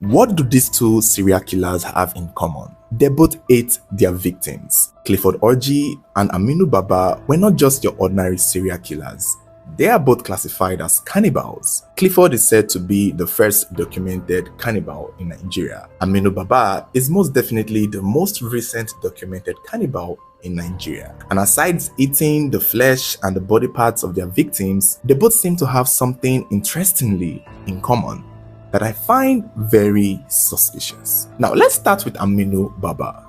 What do these two serial killers have in common? They both ate their victims. Clifford Orji and Aminu Baba were not just your ordinary serial killers. They are both classified as cannibals. Clifford is said to be the first documented cannibal in Nigeria. Aminu Baba is most definitely the most recent documented cannibal in Nigeria. And aside eating the flesh and the body parts of their victims, they both seem to have something interestingly in common that I find very suspicious. Now let's start with Aminu Baba,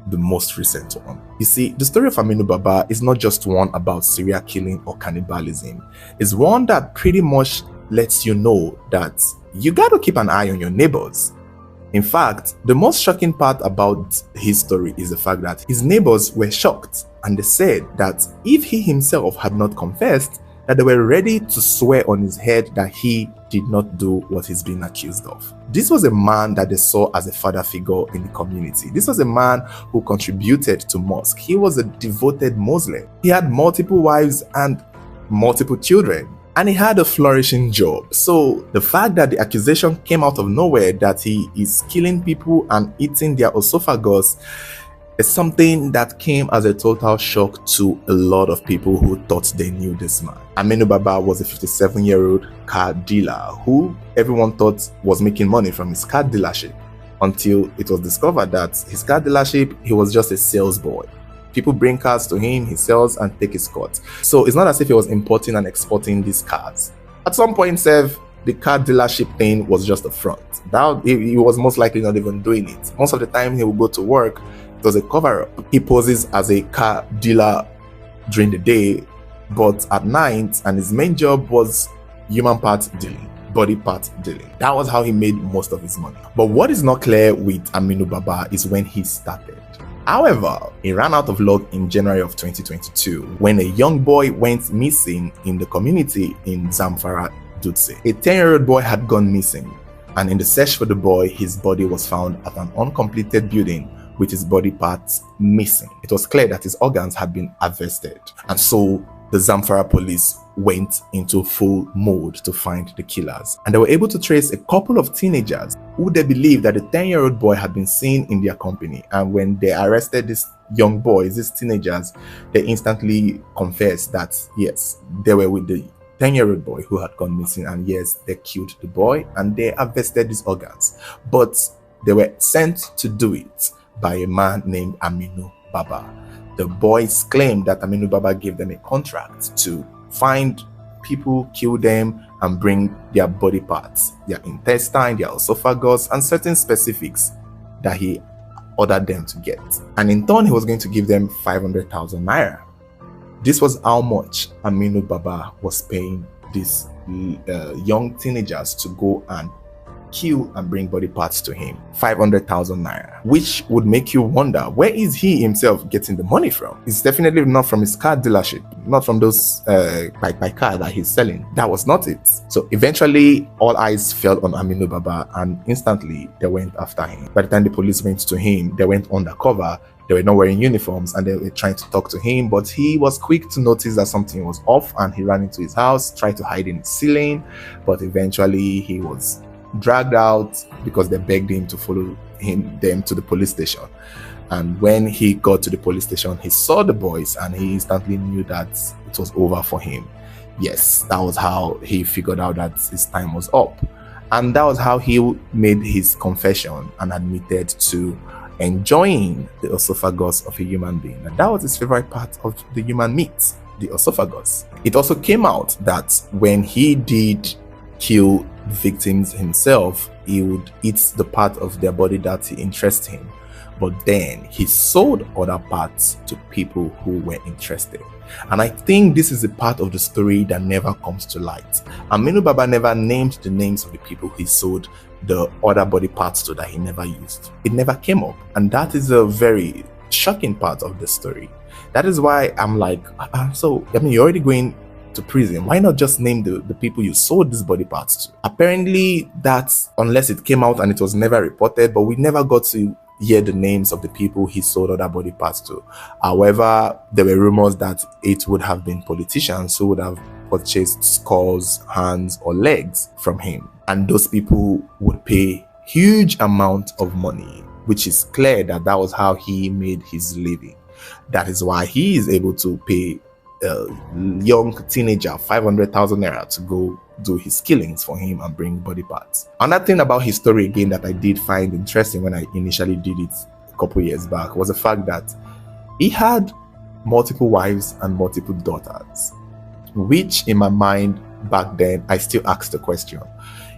the most recent one. You see, the story of Aminu Baba is not just one about serial killing or cannibalism. It's one that pretty much lets you know that you gotta keep an eye on your neighbors. In fact, the most shocking part about his story is the fact that his neighbors were shocked, and they said that if he himself had not confessed, that they were ready to swear on his head that he did not do what he's being accused of. This was a man that they saw as a father figure in the community. This was a man who contributed to mosque. He was a devoted Muslim. He had multiple wives and multiple children, and he had a flourishing job. So the fact that the accusation came out of nowhere that he is killing people and eating their esophagus is something that came as a total shock to a lot of people who thought they knew this man. Aminu Baba was a 57-year-old car dealer who everyone thought was making money from his car dealership, until it was discovered that his car dealership, he was just a sales boy. People bring cars to him, he sells and take his cut. So it's not as if he was importing and exporting these cars. At some point, the car dealership thing was just a front. That he was most likely not even doing it. Most of the time he would go to work, it was a cover-up. He poses as a car dealer during the day, but at night, and his main job was human part dealing, body part dealing. That was how he made most of his money. But what is not clear with Aminu Baba is when he started. However, he ran out of luck in January of 2022 when a young boy went missing in the community in Zamfara, Dutse. A 10-year-old boy had gone missing, and in the search for the boy, his body was found at an uncompleted building with his body parts missing. It was clear that his organs had been harvested, and so the Zamfara police went into full mode to find the killers, and they were able to trace a couple of teenagers who they believed that the 10-year-old boy had been seen in their company. And when they arrested these young boys, these teenagers, they instantly confessed that yes, they were with the 10-year-old boy who had gone missing, and yes, they killed the boy and they harvested his organs. But they were sent to do it by a man named Aminu Baba. The boys claimed that Aminu Baba gave them a contract to find people, kill them, and bring their body parts, their intestine, their esophagus, and certain specifics that he ordered them to get. And in turn, he was going to give them 500,000 naira. This was how much Aminu Baba was paying these young teenagers to go and kill and bring body parts to him. 500,000 naira, which would make you wonder, where is he himself getting the money from? It's definitely not from his car dealership, not from those by car that he's selling. That was not it. So eventually all eyes fell on Aminu Baba, and instantly they went after him. By the time the police went to him, they went undercover. They were not wearing uniforms and they were trying to talk to him, but he was quick to notice that something was off, and he ran into his house, tried to hide in the ceiling, but eventually he was dragged out because they begged him to follow them to the police station. And when he got to the police station, he saw the boys and he instantly knew that it was over for him. Yes, that was how he figured out that his time was up. And that was how he made his confession and admitted to enjoying the esophagus of a human being. And that was his favorite part of the human meat, the esophagus. It also came out that when he did kill victims himself, he would eat the part of their body that interested him, but then he sold other parts to people who were interested. And I think this is a part of the story that never comes to light. Aminu Baba never named the names of the people he sold the other body parts to that he never used. It never came up, and that is a very shocking part of the story. That is why I'm like, you're already going to prison, why not just name the people you sold these body parts to? Apparently that's, unless it came out and it was never reported, but we never got to hear the names of the people he sold other body parts to. However, there were rumors that it would have been politicians who would have purchased skulls, hands, or legs from him, and those people would pay huge amount of money, which is clear that that was how he made his living. That is why he is able to pay a young teenager 500,000 naira to go do his killings for him and bring body parts. Another thing about his story again that I did find interesting when I initially did it a couple years back was the fact that he had multiple wives and multiple daughters, which in my mind back then, I still asked the question,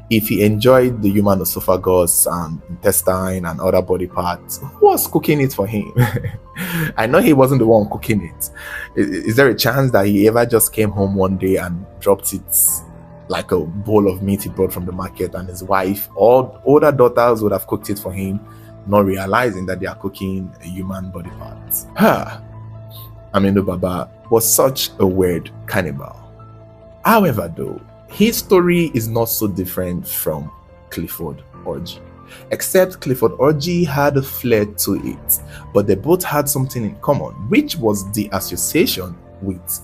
if he enjoyed the human esophagus and intestine and other body parts, who was cooking it for him? I know he wasn't the one cooking it. Is there a chance that he ever just came home one day and dropped it like a bowl of meat he brought from the market, and his wife or older daughters would have cooked it for him, not realizing that they are cooking a human body parts? Aminu Baba was such a weird cannibal. However, though, his story is not so different from Clifford Orji, except Clifford Orji had a flair to it, but they both had something in common, which was the association with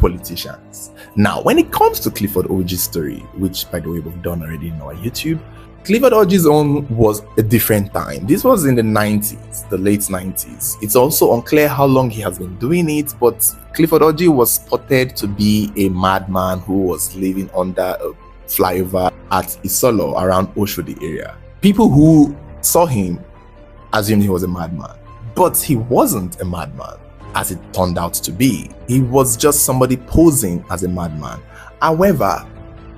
politicians. Now, when it comes to Clifford Orji's story, which by the way we've done already in our YouTube, Clifford Orji's own was a different time. This was in the 90s, the late 90s. It's also unclear how long he has been doing it, but Clifford Orji was spotted to be a madman who was living under a flyover at Isolo around Oshodi area. People who saw him assumed he was a madman, but he wasn't a madman, as it turned out to be. He was just somebody posing as a madman. However,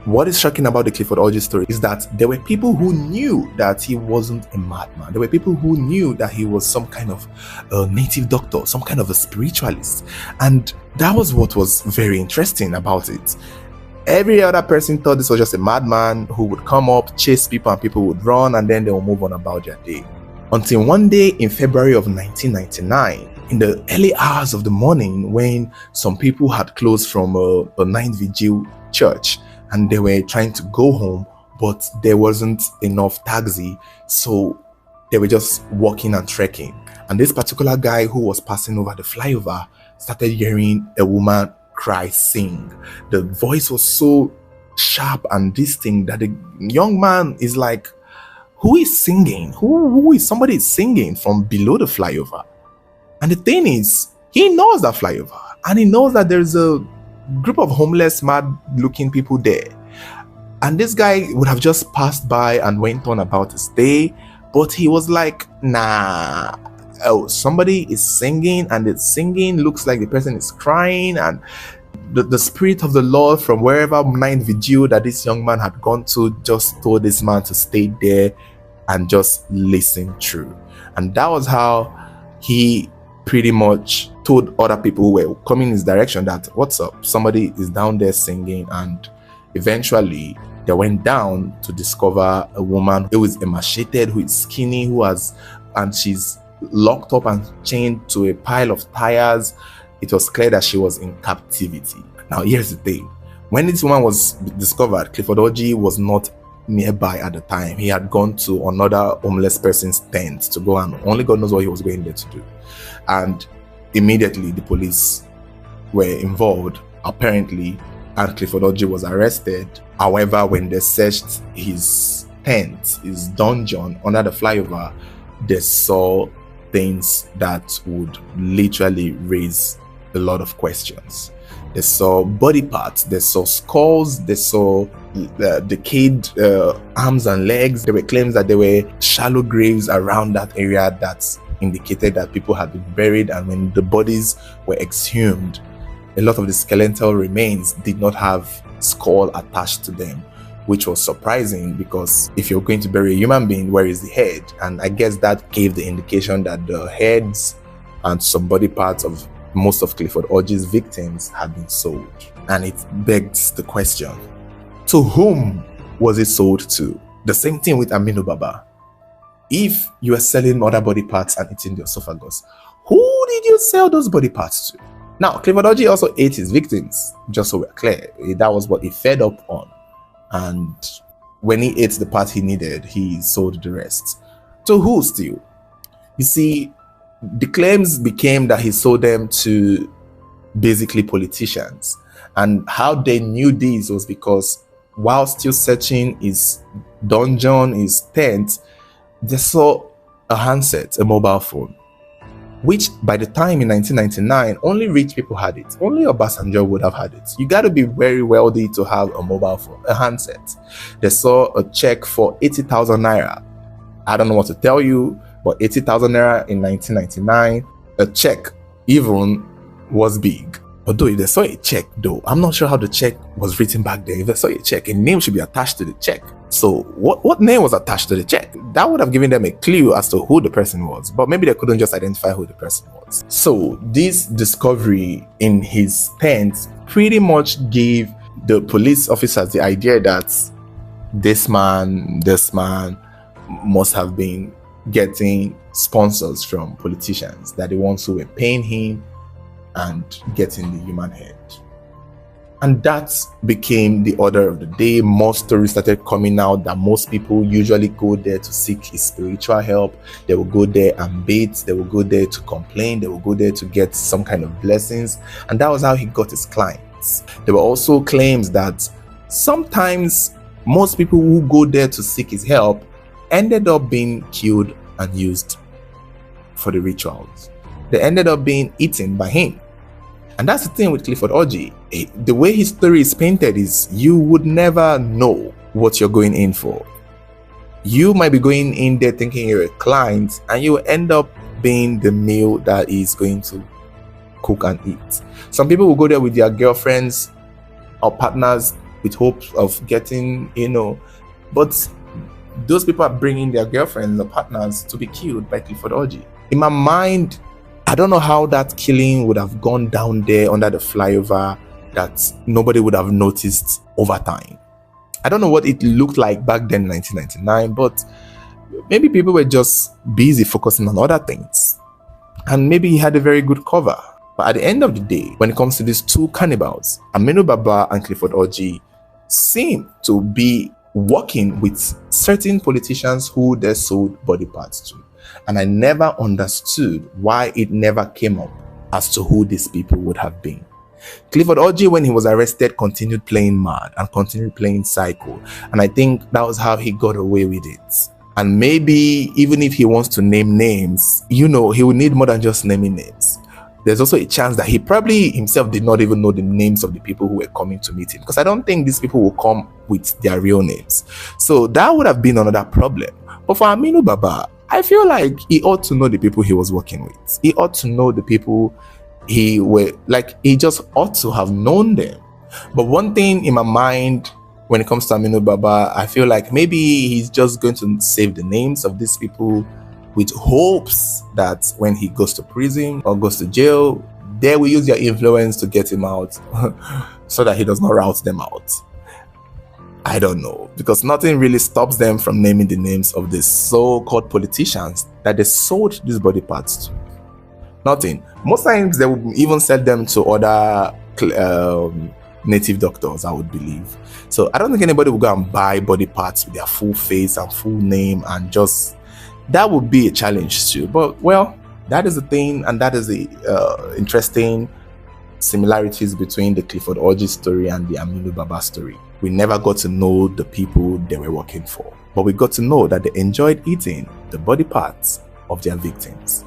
what is shocking about the Clifford Orji story is that there were people who knew that he wasn't a madman. There were people who knew that he was some kind of a native doctor, some kind of a spiritualist. And that was what was very interesting about it. Every other person thought this was just a madman who would come up, chase people, and people would run, and then they will move on about their day. Until one day in February of 1999, in the early hours of the morning, when some people had closed from a night vigil church, and they were trying to go home, but there wasn't enough taxi, so they were just walking and trekking. And this particular guy who was passing over the flyover started hearing a woman cry, sing. The voice was so sharp and distinct that the young man is like, who is singing? Who is somebody singing from below the flyover? And the thing is, he knows that flyover, and he knows that there's a group of homeless, mad-looking people there. And this guy would have just passed by and went on about his day, but he was like, nah, oh, somebody is singing, and the singing looks like the person is crying, and the spirit of the Lord from wherever night vigil that this young man had gone to just told this man to stay there and just listen through. And that was how he pretty much told other people who were coming in his direction that, what's up, somebody is down there singing. And eventually they went down to discover a woman who is emaciated, who is skinny, and she's locked up and chained to a pile of tires. It was clear that she was in captivity. Now here's the thing, when this woman was discovered, Clifford Orji was not nearby at the time. He had gone to another homeless person's tent to go, and only God knows what he was going there to do. And immediately the police were involved, apparently, and Clifford Orji was arrested. However, when they searched his tent, his dungeon under the flyover, they saw things that would literally raise a lot of questions. They saw body parts, they saw skulls, they saw decayed arms and legs. There were claims that there were shallow graves around that area that indicated that people had been buried, and when the bodies were exhumed, a lot of the skeletal remains did not have skull attached to them, which was surprising, because if you're going to bury a human being, where is the head? And I guess that gave the indication that the heads and some body parts of most of Clifford Orji's victims had been sold. And it begs the question, to whom was it sold to? The same thing with Aminu Baba. If you are selling other body parts and eating the esophagus, who did you sell those body parts to? Now, Clifford Orji also ate his victims, just so we're clear. That was what he fed up on. And when he ate the part he needed, he sold the rest. To who still? You see, the claims became that he sold them to basically politicians. And how they knew this was because while still searching his dungeon, his tent, They saw a handset, a mobile phone, which by the time in 1999, only rich people had it. Only Obasanjo would have had it. You got to be very wealthy to have a mobile phone, a handset. They saw a check for 80,000 naira. I don't know what to tell you, but 80,000 naira in 1999, a check even was big. Although if they saw a check though, I'm not sure how the check was written back then. If they saw a check, a name should be attached to the check. So what name was attached to the check? That would have given them a clue as to who the person was, but maybe they couldn't just identify who the person was. So this discovery in his tent pretty much gave the police officers the idea that this man must have been getting sponsors from politicians, that the ones who were paying him and getting the human head. And that became the order of the day. More stories started coming out that most people usually go there to seek his spiritual help. They will go there and bait, they will go there to complain, they will go there to get some kind of blessings. And that was how he got his clients. There were also claims that sometimes most people who go there to seek his help ended up being killed and used for the rituals. They ended up being eaten by him. And that's the thing with Clifford Orji. The way his story is painted is you would never know what you're going in for. You might be going in there thinking you're a client, and you end up being the meal that is going to cook and eat. Some people will go there with their girlfriends or partners with hopes of getting, but those people are bringing their girlfriends or partners to be killed by Clifford Orji. In my mind, I don't know how that killing would have gone down there under the flyover that nobody would have noticed over time. I don't know what it looked like back then in 1999, but maybe people were just busy focusing on other things. And maybe he had a very good cover. But at the end of the day, when it comes to these two cannibals, Aminu Baba and Clifford Orji seem to be working with certain politicians who they sold body parts to. And I never understood why it never came up as to who these people would have been. Clifford Orji, when he was arrested, continued playing mad and continued playing psycho. And I think that was how he got away with it. And maybe even if he wants to name names, he will need more than just naming names. There's also a chance that he probably himself did not even know the names of the people who were coming to meet him, because I don't think these people will come with their real names. So that would have been another problem. But for Aminu Baba, I feel like he ought to know the people he was working with. He ought to know the people he just ought to have known them. But one thing in my mind when it comes to Aminu Baba, I feel like maybe he's just going to save the names of these people with hopes that when he goes to prison or goes to jail, they will use their influence to get him out so that he does not rout them out. I don't know, because nothing really stops them from naming the names of the so-called politicians that they sold these body parts to. Nothing. Most times they will even sell them to other native doctors, I would believe. So I don't think anybody will go and buy body parts with their full face and full name, and just that would be a challenge too. But well, that is the thing, and that is the interesting similarities between the Clifford Orji story and the Aminu Baba story. We never got to know the people they were working for, but we got to know that they enjoyed eating the body parts of their victims.